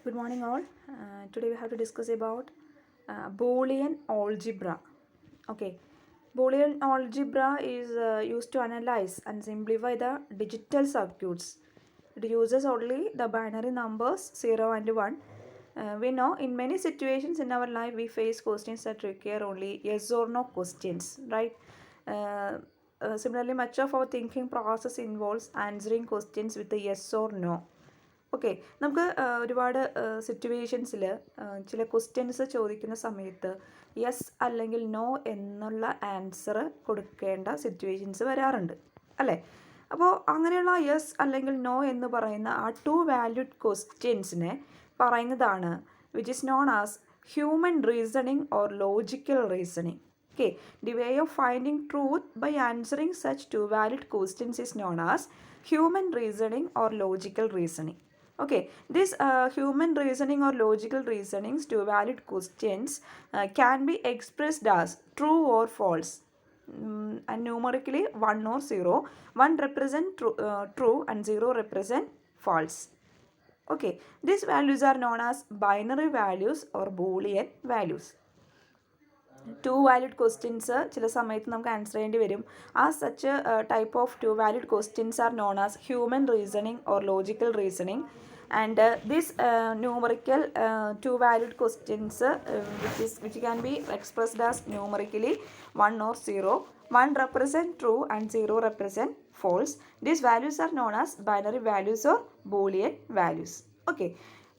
Good morning, all. Today we have to discuss about Boolean algebra. Okay, Boolean algebra is used to analyze and simplify the digital circuits. It uses only the binary numbers 0 and 1. We know in many situations in our life we face questions that require only yes or no questions, right? Similarly, much of our thinking process involves answering questions with a yes or no. Okay നമുക്ക് ഒരുപാട് സിറ്റുവേഷൻസിൽ ചില questions ചോദിക്കുന്ന സമയത്ത് yes അല്ലെങ്കിൽ no എന്നുള്ള answer കൊടുക്കേണ്ട situations വരാറുണ്ട് അല്ലേ. അപ്പോൾ അങ്ങനെയുള്ള യെസ് അല്ലെങ്കിൽ നോ എന്ന് പറയുന്ന ആ ടു വാല്യൂഡ് ക്വസ്റ്റ്യൻസിനെ പറയുന്നതാണ് which is known as human reasoning or logical reasoning. Okay, the way of finding truth by answering such two valid questions is known as human reasoning or logical reasoning. Okay, this human reasoning or logical reasonings to valid questions can be expressed as true or false, and numerically 1 or 0. 1 represent true and 0 represent false. Okay, these values are known as binary values or Boolean values. Two valid questions ചില സമയത്ത് നമുക്ക് answer ചെയ്യേണ്ടി വരും. ആ such type of two valid questions are known as human reasoning or logical reasoning. And this numerical two valid questions which can be expressed as numerically 1 or 0. 1 represent true and 0 represent false. These values are known as binary values or Boolean values. Okay.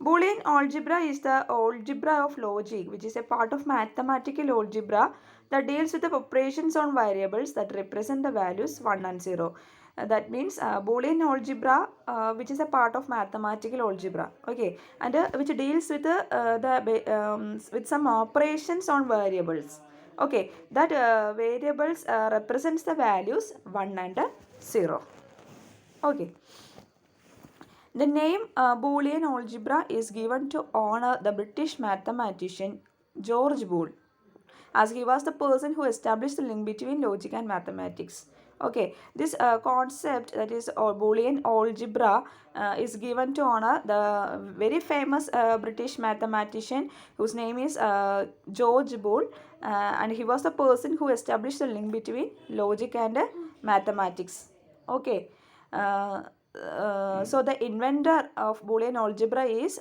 Boolean algebra is the algebra of logic, which is a part of mathematical algebra that deals with the operations on variables that represent the values 1 and 0. That means Boolean algebra, which is a part of mathematical algebra, okay, and which deals with with some operations on variables. Okay, that variables represents the values 1 and 0. Okay. The name Boolean algebra is given to honor the British mathematician George Boole, as he was the person who established the link between logic and mathematics. Okay, this concept, that is Boolean algebra, is given to honor the very famous British mathematician whose name is George Boole, and he was the person who established the link between logic and mathematics. Okay. So the inventor of Boolean algebra is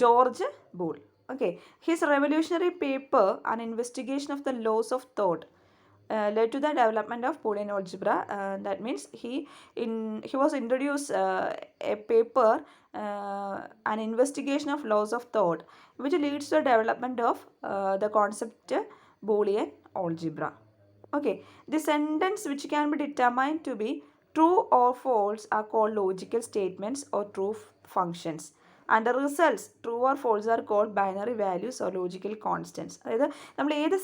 George Boole. Okay, his revolutionary paper, An Investigation of the Laws of Thought, led to the development of Boolean algebra. That means he was introduced a paper, An Investigation of Laws of Thought, which leads to the development of the concept Boolean algebra. Okay, the sentence which can be determined to be true or false are called logical statements or true functions. And the results, true or false, are called binary values or logical constants. അതായത് നമ്മൾ ഏത്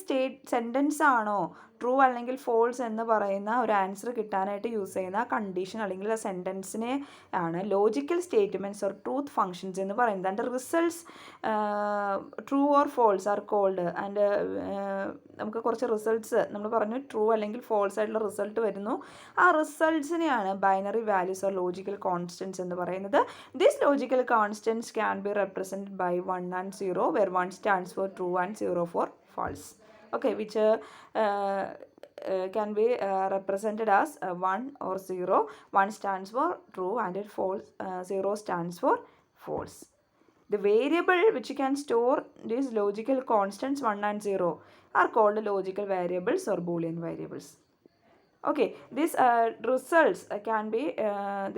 sentence ആണോ true അല്ലെങ്കിൽ false എന്ന് പറയുന്ന ഒരു answer കിട്ടാനായിട്ട് use ചെയ്യുന്ന കണ്ടീഷൻ അല്ലെങ്കിൽ ആ സെൻറ്റൻസിനെ ആണ് logical statements or truth functions എന്ന് പറയുന്നത്. And results true or false are called. And നമുക്ക് കുറച്ച് റിസൾട്ട്സ് നമ്മൾ പറഞ്ഞു ട്രൂ അല്ലെങ്കിൽ ഫോൾസ് ആയിട്ടുള്ള റിസൾട്ട് വരുന്നു. ആ റിസൾട്ട്സിനെയാണ് binary values or logical constants എന്ന് പറയുന്നത്. This logical constants can be represented by 1 and 0, where 1 stands for true and 0 for false. Okay, which can be represented as 1 or 0. 1 stands for true and it false, 0 stands for false. The variable which can store these logical constants 1 and 0 are called logical variables or Boolean variables. Okay, these results can be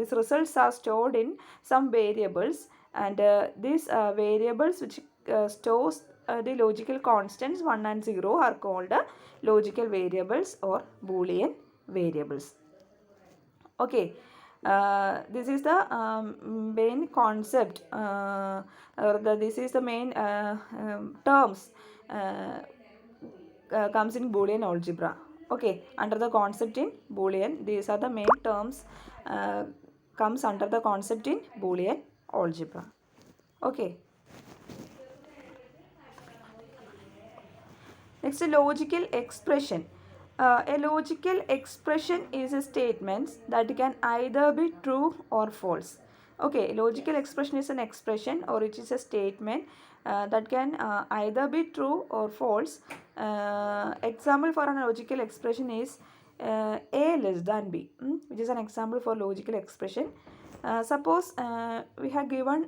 these results are stored in some variables, and these variables which stores the logical constants 1 and 0 are called logical variables or Boolean variables. Okay, this is the main concept, this is the main terms comes in Boolean algebra. Okay, under the concept in Boolean, these are the main terms comes under the concept in Boolean algebra. Okay. Next, a logical expression. A logical expression is a statement that can either be true or false. Okay, logical expression is an expression or it is a statement that can either be true or false. Example for a logical expression is A less than B, which is an example for logical expression. Suppose we have given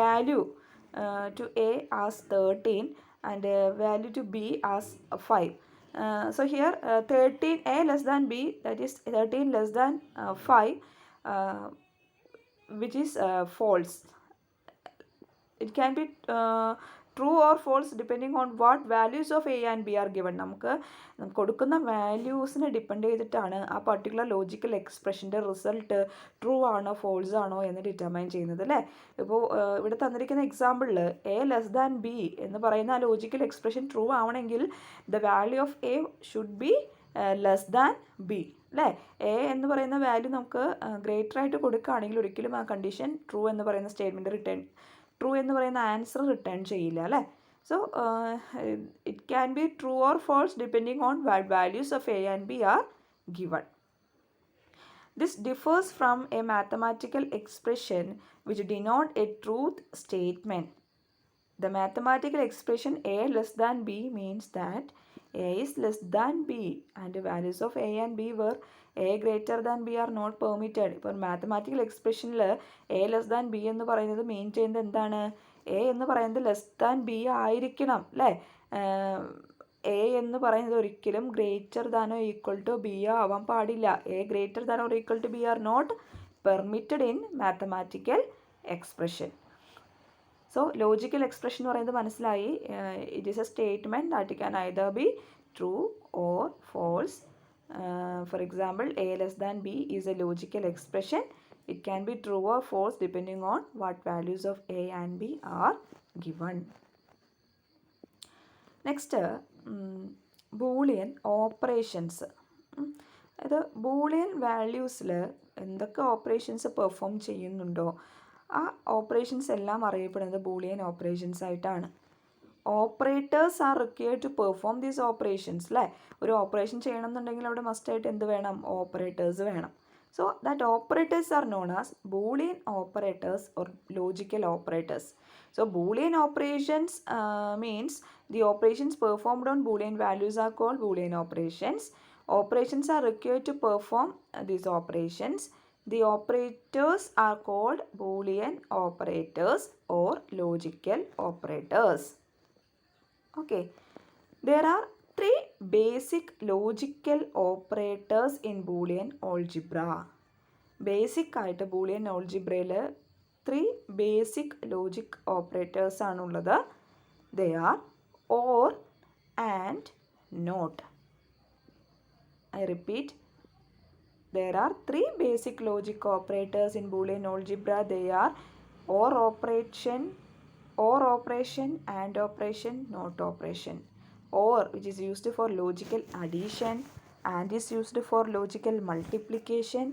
value to A as 13 and value to B as 5. So here 13 A less than B, that is 13 less than 5, which is false. It can be true or false depending on what values of A and B are given. നമുക്ക് കൊടുക്കുന്ന വാല്യൂസിനെ depend ചെയ്തിട്ടാണ് ആ particular logical എക്സ്പ്രഷൻ്റെ result true ആണോ false ആണോ എന്ന് determine ചെയ്യുന്നത് അല്ലേ. ഇപ്പോൾ ഇവിടെ തന്നിരിക്കുന്ന എക്സാമ്പിളിൽ എ ലെസ് ദാൻ ബി എന്ന് പറയുന്ന ആ ലോജിക്കൽ എക്സ്പ്രഷൻ ട്രൂ ആവണമെങ്കിൽ the value of A should be less than B അല്ലേ. എ എന്ന് പറയുന്ന വാല്യൂ നമുക്ക് ഗ്രേറ്റർ ആയിട്ട് കൊടുക്കുകയാണെങ്കിൽ ഒരിക്കലും ആ കണ്ടീഷൻ ട്രൂ എന്ന് പറയുന്ന സ്റ്റേറ്റ്മെൻറ്റ് റിട്ടേൺ ട്രൂ എന്ന് പറയുന്ന ആൻസർ റിട്ടേൺ ചെയ്യില്ല അല്ലേ. So it can be true or false depending on what values of a and b are given. This differs from a mathematical expression which denote a truth statement. The mathematical expression A less than B means that A is less than B and the values of A and B were A greater than B are not permitted. ഇപ്പോൾ mathematical എക്സ്പ്രഷനിൽ A less than B എന്ന് പറയുന്നത് മീൻ ചെയ്യുന്നത് എന്താണ്? A എന്ന് പറയുന്നത് less than B ആയിരിക്കണം അല്ലേ. എ എന്ന് പറയുന്നത് ഒരിക്കലും greater than or equal to b ആവാൻ പാടില്ല. A greater than or equal to b are not permitted in mathematical expression. So logical expression എന്ന് പറയുന്നത് മനസ്സിലായി. It is a statement that can either be true or false. For example a less than b is a logical expression. It can be true or false depending on what values of a and b are given. Next Boolean operations. അത് Boolean വാല്യൂസിൽ എന്തൊക്കെ operations perform ചെയ്യുന്നുണ്ടോ ആ operations എല്ലാം അറിയപ്പെടുന്നത് Boolean operations ആയിട്ടാണ്. Operators are required to perform these operations അല്ലേ. ഒരു ഓപ്പറേഷൻ ചെയ്യണമെന്നുണ്ടെങ്കിൽ അവിടെ മസ്റ്റായിട്ട് എന്ത് വേണം? ഓപ്പറേറ്റേഴ്സ് വേണം. So that operators are known as Boolean operators or logical operators. So Boolean operations means the operations performed on Boolean values are called Boolean operations. Operations are required to perform these operations. The operators are called Boolean operators or logical operators. Okay, there are three basic logical operators in Boolean algebra. Basic ആയിട്ട് Boolean ഓൾജിബ്രയിൽ 3 basic logic operators ആണുള്ളത്. They are or and not. I repeat, there are 3 basic logic operators in Boolean algebra. They are or operation, and operation, not operation. Or, which is used for logical addition, and is used for logical multiplication,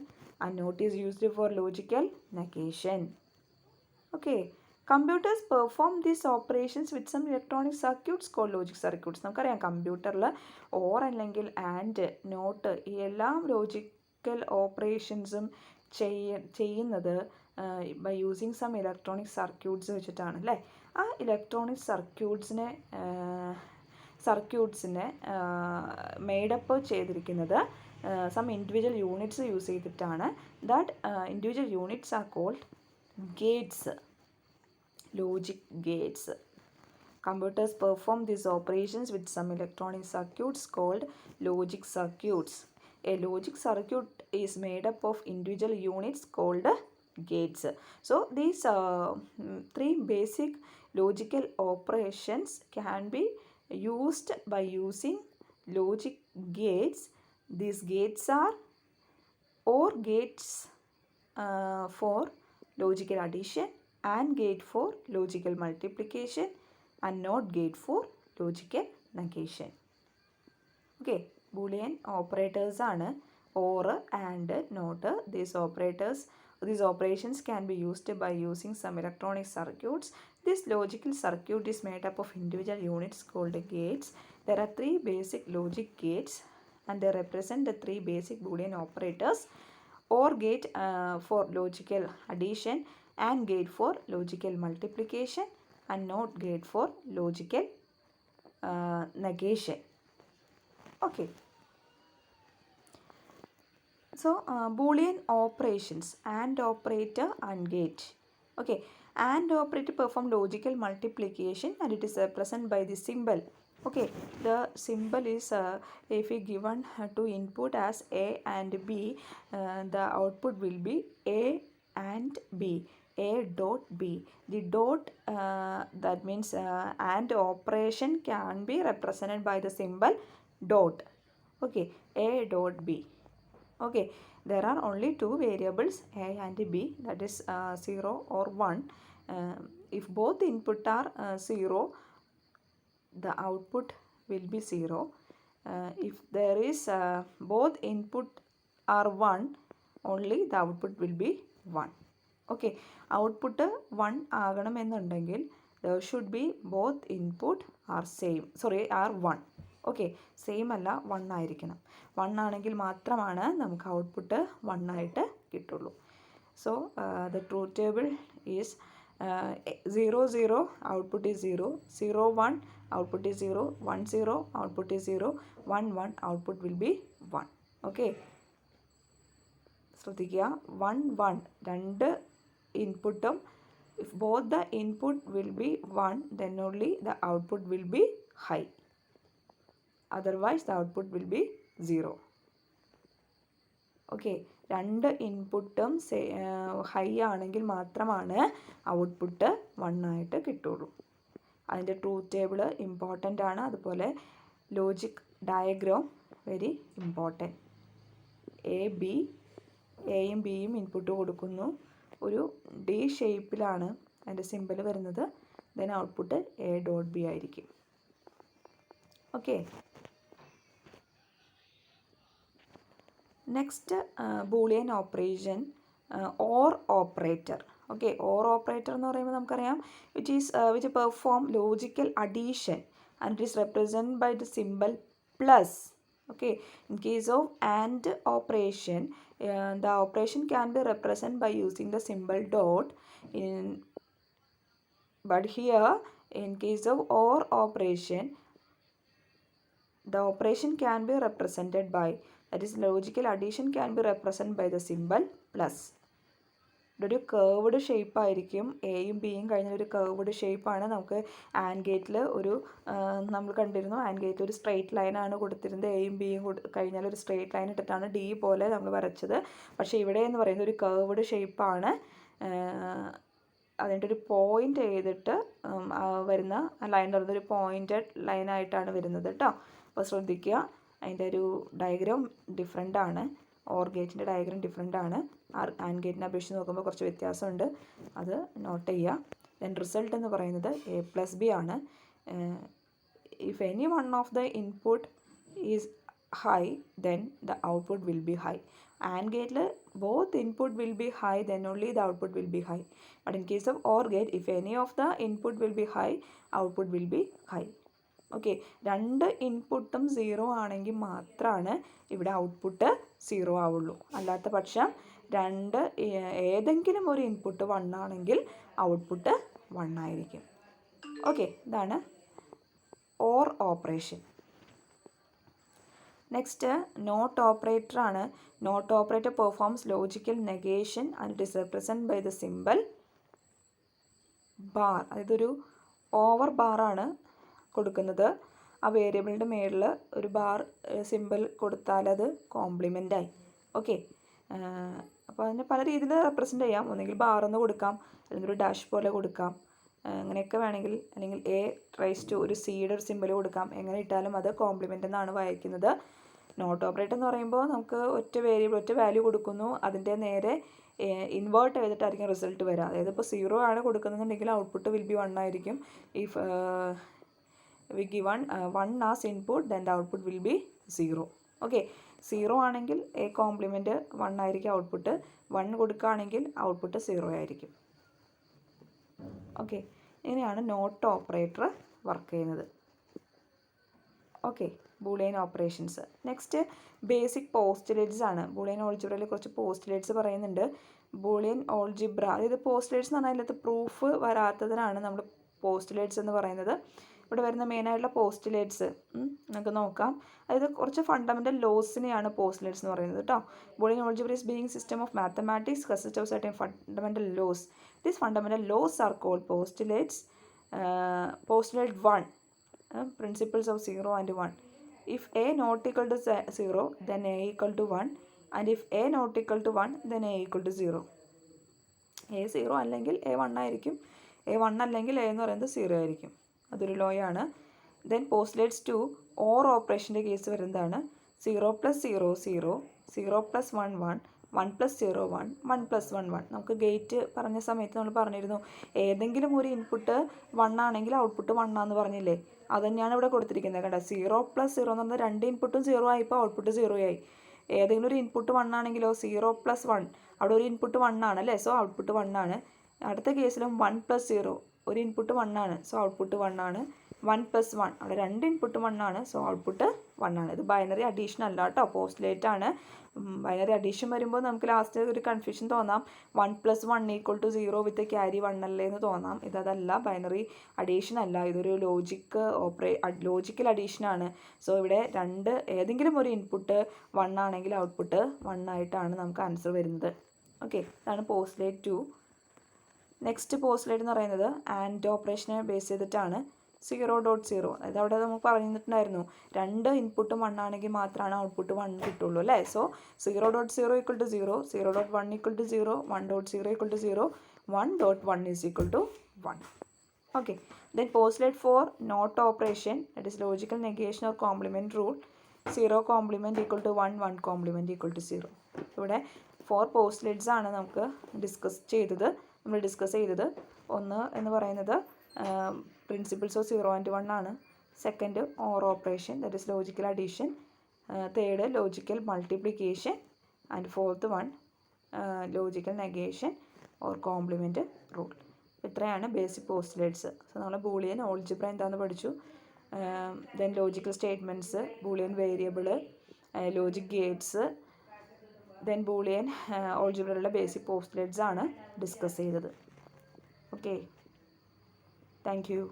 and not is used for logical negation. Okay. Computers perform these operations with some electronic circuits called logic circuits. നമുക്കറിയാം കമ്പ്യൂട്ടറിൽ or അല്ലെങ്കിൽ and not ഈ എല്ലാ logical ഓപ്പറേഷൻസും ചെയ്യുന്നത് by using some electronic circuits വെച്ചിട്ടാണ് അല്ലേ. ആ ഇലക്ട്രോണിക് സർക്യൂട്ട്സിനെ മെയ്ഡപ്പ് ചെയ്തിരിക്കുന്നത് സം ഇൻഡിവിജ്വൽ യൂണിറ്റ്സ് യൂസ് ചെയ്തിട്ടാണ്. That individual units are called gates, logic gates. Computers perform these operations with some electronic circuits called logic circuits. A logic circuit is made up of individual units called gates. So these 3 basic logical operations can be used by using logic gates. These gates are OR gates for logical addition, AND gate for logical multiplication, and NOT gate for logical negation. Okay, Boolean operators are OR and NOT. These operations can be used by using some electronic circuits. This logical circuit is made up of individual units called gates. There are 3 basic logic gates and they represent the 3 basic Boolean operators. OR gate for logical addition, AND gate for logical multiplication, and NOT gate for logical negation. Okay. So Boolean operations, AND operator and gate. Okay, AND operator perform logical multiplication and it is represented by the symbol. Okay, the symbol is if we given to input as A and B, the output will be A and B, A dot B. The dot that means AND operation can be represented by the symbol dot. Okay, A dot B. Okay, there are only two variables A and B, that is 0 or 1. If both input are 0, the output will be 0. If there is both input are 1, only the output will be 1. Okay, output 1 ആകണമെന്നുണ്ടെങ്കിൽ there should be both input are are 1. Okay, same അല്ല, 1 ആയിരിക്കണം. 1 ആണെങ്കിൽ മാത്രമാണ് നമുക്ക് output 1 ആയിട്ട് കിട്ടുള്ളൂ. So the truth table is 0 0 output is 0, 0 1 output is 0, 1 0 output is 0, 1 1 output will be 1. Okay, ശ്രദ്ധിക്കുക, 1 1 രണ്ട് ഇൻപുട്ടും if both the input will be 1, then only the output will be high. Otherwise the output will be 0. Okay, രണ്ട് ഇൻപുട്ടും high ആണെങ്കിൽ മാത്രമാണ് output 1 ആയിട്ട് കിട്ടുള്ളൂ. അതിൻ്റെ ട്രൂത്ത് ടേബിൾ ഇമ്പോർട്ടൻ്റ് ആണ്. അതുപോലെ ലോജിക് ഡയഗ്രാം വെരി ഇമ്പോർട്ടൻറ്റ്. എയും ബിയും ഇൻപുട്ട് കൊടുക്കുന്നു. ഒരു ഡി ഷേപ്പിലാണ് അതിൻ്റെ സിമ്പിൾ വരുന്നത്. Then output a dot b ആയിരിക്കും. Okay, next Boolean operation or operator. Okay, or operator എന്ന് പറയുമ്പോൾ നമുക്കറിയാം which perform logical addition and it is represent by the simple plus. Okay, in case of AND operation, the operation can be represented by using the symbol dot. But here, in case of OR operation, the operation can be represented by, that is logical addition can be represented by the symbol plus. ഇതൊരു curved shape ആയിരിക്കും. എയും ബിയും കഴിഞ്ഞ ഒരു curved ഷേപ്പാണ്. നമുക്ക് and ഗേറ്റിൽ ഒരു നമ്മൾ കണ്ടിരുന്നു, ആൻഡ് ഗേറ്റിൽ ഒരു സ്ട്രെയിറ്റ് ലൈനാണ് കൊടുത്തിരുന്നത്. എയും ബിയും കഴിഞ്ഞാൽ ഒരു സ്ട്രെയിറ്റ് ലൈൻ ഇട്ടിട്ടാണ് ഡി പോലെ നമ്മൾ വരച്ചത്. പക്ഷേ ഇവിടെ എന്ന് പറയുന്നത് ഒരു കേർവ്ഡ് ഷേപ്പാണ്. അതിൻ്റെ ഒരു പോയിൻ്റ് ചെയ്തിട്ട് വരുന്ന ലൈൻ പറയുന്നത് ഒരു പോയിൻറ്റഡ് ലൈനായിട്ടാണ് വരുന്നത് കേട്ടോ. അപ്പോൾ ശ്രദ്ധിക്കുക, അതിൻ്റെ ഒരു ഡയഗ്രാം ഡിഫറെൻ്റ് ആണ്. ഓർ ഗേറ്റിൻ്റെ ഡയഗ്രാം ഡിഫറെൻ്റ് ആണ്. ആൻഡ് ഗേറ്റിനെ അപേക്ഷിച്ച് നോക്കുമ്പോൾ കുറച്ച് വ്യത്യാസമുണ്ട്, അത് നോട്ട് ചെയ്യുക. ദെൻ റിസൾട്ട് എന്ന് പറയുന്നത് എ പ്ലസ് ബി ആണ്. If any one of the input is high then the output will be high. AND ഗേറ്റിൽ both input will be high, then only the output will be high. But in case of OR gate, if any of the input will be high, output will be high. Okay, രണ്ട് ഇൻപുട്ടും 0 ആണെങ്കിൽ മാത്രമാണ് ഇവിടെ output 0 ആവുള്ളൂ. അല്ലാത്ത പക്ഷം ഏതെങ്കിലും ഒരു ഇൻപുട്ട് 1 ആണെങ്കിൽ ഔട്ട്പുട്ട് 1 ആയിരിക്കും. ഓക്കെ, ഇതാണ് or operation. Next not operator ആണ്. Not operator performs logical negation and it is represent by the simple bar. അതായത് ഒരു ഓവർ ബാറാണ് കൊടുക്കുന്നത്. ആ വേരിയബിളിൻ്റെ മേളിൽ ഒരു ബാർ സിമ്പിൾ കൊടുത്താൽ അത് കോംപ്ലിമെൻ്റായി. ഓക്കെ, അപ്പോൾ അതിനെ പല രീതിയിൽ റെപ്രസെൻ്റ് ചെയ്യാം. ഒന്നെങ്കിൽ ബാറെന്ന് കൊടുക്കാം, അല്ലെങ്കിൽ ഒരു ഡാഷ് പോലെ കൊടുക്കാം, അങ്ങനെയൊക്കെ വേണമെങ്കിൽ, അല്ലെങ്കിൽ എ റൈസ് ടു ഒരു സിയുടെ ഒരു സിമ്പിൾ കൊടുക്കാം. എങ്ങനെ ഇട്ടാലും അത് കോംപ്ലിമെൻ്റ് എന്നാണ് വായിക്കുന്നത്. നോട്ട് ഓപ്പറേറ്റർ എന്ന് പറയുമ്പോൾ നമുക്ക് ഒറ്റ വേരിയബിൾ ഒറ്റ വാല്യൂ കൊടുക്കുന്നു, അതിൻ്റെ നേരെ ഇൻവേർട്ട് ചെയ്തിട്ടായിരിക്കും റിസൾട്ട് വരിക. അതായത് ഇപ്പോൾ 0 ആണ് കൊടുക്കുന്നതെന്നുണ്ടെങ്കിൽ ഔട്ട്പുട്ട് വിൽ ബി 1 ആയിരിക്കും. If we given 1 as input, then the output will be 0. Okay, 0 ആണെങ്കിൽ എ കോംപ്ലിമെൻറ്റ് 1 ആയിരിക്കും ഔട്ട്പുട്ട്. 1 കൊടുക്കുകയാണെങ്കിൽ ഔട്ട്പുട്ട് 0 ആയിരിക്കും. ഓക്കെ, ഇങ്ങനെയാണ് നോട്ട് ഓപ്പറേറ്റർ വർക്ക് ചെയ്യുന്നത്. Okay. Boolean operations. Next basic postulates ആണ്. ബൂളിയൻ ഓൾജിബ്രയിൽ കുറച്ച് പോസ്റ്റുലേറ്റ്സ് പറയുന്നുണ്ട്. ബൂളിയൻ ഓൾജിബ്ര, അതായത് പോസ്റ്റുലേറ്റ്സ് എന്ന് പറഞ്ഞാൽ അതിനകത്ത് പ്രൂഫ് വരാത്തതിനാണ് നമ്മൾ പോസ്റ്റുലേറ്റ്സ് എന്ന് പറയുന്നത്. ഇവിടെ വരുന്ന മെയിനായിട്ടുള്ള പോസ്റ്റുലേറ്റ്സ് നമുക്ക് നോക്കാം. അതായത് കുറച്ച് ഫണ്ടമെൻ്റൽ ലോസിനെയാണ് പോസ്റ്റുലേറ്റ്സ് എന്ന് പറയുന്നത് കേട്ടോ. Boolean algebra is being system of mathematics consist of certain fundamental laws. These fundamental laws are called postulates. Postulate 1, principles of 0 and 1. If a not equal to 0, then a equal to 1, and if a not equal to 1, then a equal to 0. a 0 അല്ലെങ്കിൽ a 1 ആയിരിക്കും, a 1 അല്ലെങ്കിൽ a എന്ന് പറയുന്നത് 0 ആയിരിക്കും. അതൊരു ലോയാണ്. Then postulates 2, or ഓപ്പറേഷൻ്റെ case വരുന്നതാണ്. 0 + 0 0, 0 + 1 1, 1 + 0 1, 1 + 1 1. നമുക്ക് gate പറഞ്ഞ സമയത്ത് നമ്മൾ പറഞ്ഞിരുന്നു, ഏതെങ്കിലും ഒരു ഇൻപുട്ട് 1 ആണെങ്കിൽ ഔട്ട്പുട്ട് 1 ആണെന്ന് പറഞ്ഞില്ലേ. അത് തന്നെയാണ് ഇവിടെ കൊടുത്തിരിക്കുന്നത് കേട്ടോ. 0 + 0 എന്ന് പറഞ്ഞാൽ രണ്ട് ഇൻപുട്ടും 0 ആയിപ്പോൾ ഔട്ട്പുട്ട് 0 ആയി. ഏതെങ്കിലും ഒരു ഇൻപുട്ട് 1 ആണെങ്കിലോ 0 + 1, അവിടെ ഒരു ഇൻപുട്ട് 1 ആണ് അല്ലേ, സോ ഔട്ട്പുട്ട് 1 ആണ്. അടുത്ത കേസിലും 1 + 0, ഒരു ഇൻപുട്ട് 1 ആണ്, സോ ഔട്ട്പുട്ട് 1 ആണ്. 1 + 1, അവിടെ രണ്ട് ഇൻപുട്ട് 1 ആണ്, സോ ഔട്ട്പുട്ട് 1 ആണ്. ഇത് ബൈനറി അഡീഷൻ അല്ല കേട്ടോ, പോസ്റ്റുലേറ്റ് ആണ്. ബൈനറി അഡീഷൻ വരുമ്പോൾ നമുക്ക് ലാസ്റ്റ് ഒരു കൺഫ്യൂഷൻ തോന്നാം, 1 + 1 = 0 വിത്ത് ക്യാരി 1 അല്ലേ എന്ന് തോന്നാം. ഇതല്ല, ബൈനറി അഡീഷൻ അല്ല, ഇതൊരു ലോജിക്കൽ അഡീഷനാണ്. സോ ഇവിടെ ഏതെങ്കിലും ഒരു ഇൻപുട്ട് 1 ആണെങ്കിൽ ഔട്ട്പുട്ട് 1 ആയിട്ടാണ് നമുക്ക് ആൻസർ വരുന്നത്. ഓക്കെ, ഇതാണ് പോസ്റ്റുലേറ്റ് 2. നെക്സ്റ്റ് പോസ്റ്റുലേറ്റ് എന്ന് പറയുന്നത് ആൻഡ് ഓപ്പറേഷനെ ബേസ് ചെയ്തിട്ടാണ്. 0.0, അതായത് അവിടെ നമുക്ക് പറഞ്ഞിട്ടുണ്ടായിരുന്നു രണ്ട് ഇൻപുട്ടും 1 ആണെങ്കിൽ മാത്രമാണ് ഔട്ട്പുട്ട് 1 കിട്ടുള്ളൂ അല്ലേ. So 0.0 = 0, 0.1 = 0, 1.0 = 0, 1.1 = 1. Okay, then postulate 4, not operation, that is logical negation or complement rule. 0 complement = 1, 1 complement = 0. ഇവിടെ 4 പോസ്റ്റുലേറ്റ്സ് ആണ് നമ്മൾ ഡിസ്കസ് ചെയ്തത്. ഒന്ന് എന്ന് പറയുന്നത് പ്രിൻസിപ്പിൾസ് ഓഫ് 0 and 1 ആണ്. Second or operation, that is logical addition. Third logical multiplication. And fourth one logical negation or complement rule. ഇത്രയാണ് basic postulates. So നമ്മൾ ബൂളിയൻ ഓൾജിബ്ര എന്താണെന്ന് പഠിച്ചു. Then logical statements, Boolean variable, logic gates, then Boolean ഓൾജിബ്രയിലുള്ള basic postulates ആണ് discuss ചെയ്തത്. Okay, thank U.